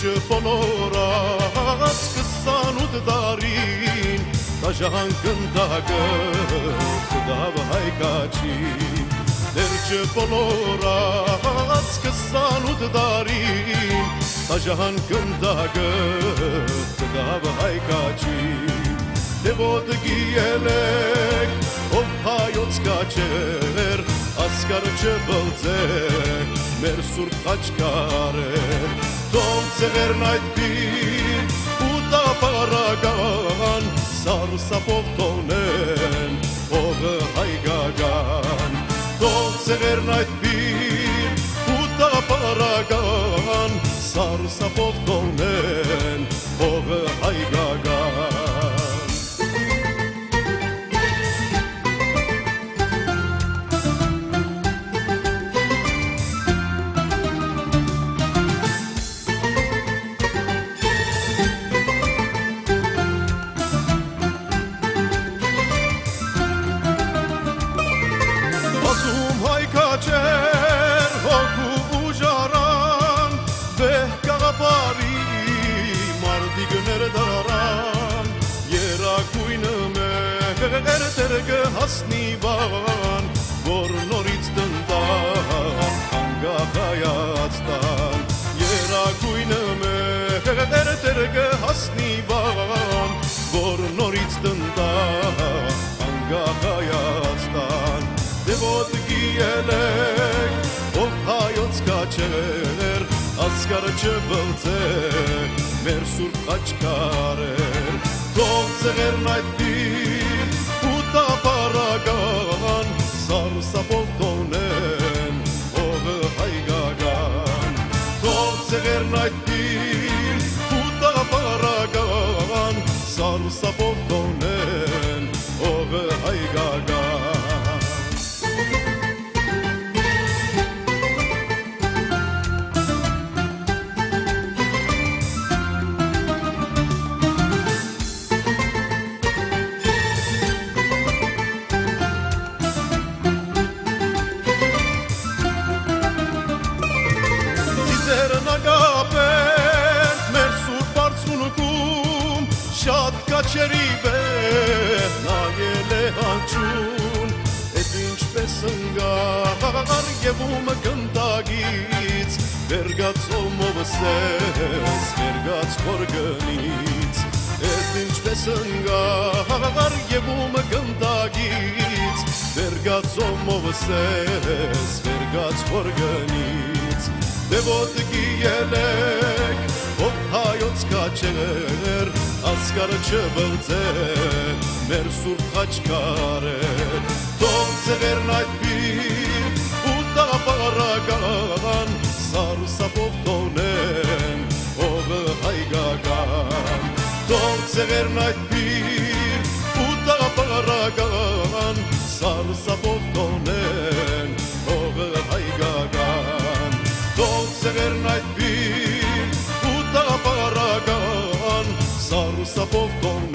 Վերջը բոլորած 28 դարին Դաժան կնդակը կդավ հայկաչի Վերջը բոլորած 28 դարին Դաժան կնդակը կդավ հայկաչի Դե ոտգի ելեք ով հայոց կաչեր Ասկար չբլձեք մեր սուրբ խաչքարեր Թող ձեղերն այդպին ու տապարական Սարսափով թողնեն հողը հայկական Թող ձեղերն այդպին ու տապարական Սարսափով թողնեն հողը հայկական Հայկաչեր հոգու ու ժարան վեհ կաղապարի մարդիկներ դարան երակույնը մեր տերգը հասնի վան որ նորից տնտան անգախ Հայաստան երակույնը մեր տերգը հասնի վան որ նորից տնտան անգախ Հայաստան Դե ոտգի ելեք, ով հայոց կաչեր, ասկարը չբլձեք, մեր սուրբ խաչքարեր Թող ձեղերն այդպին ու տապարական, սարսափով թողնեն հողը հայկական Թող ձեղերն այդպին ու տապարական, սարսափով թողնեն հողը հայկական Շատ կաչերի վեր նայել է հաչուն Էդ ինչպես ընգար եվումը կնդագից Վերգաց ոմովս ես, վերգաց խորգնից Էդ ինչպես ընգար եվումը կնդագից Վերգաց ոմովս ես, վերգաց խորգնից Դե ոտգի ելեք, ով հայոց կաչեր Ասկարը չբլձեք, մեր սուրբ խաչքարեր Թող ձեղերն այդպին ու տապարական Սարսափով թողնեն հողը հայկական Թող ձեղերն այդպին ու տապարական Սարսափով թողնեն հողը հայկական Թող ձեղերն այդպին ու տապարական Սարսափով թողնեն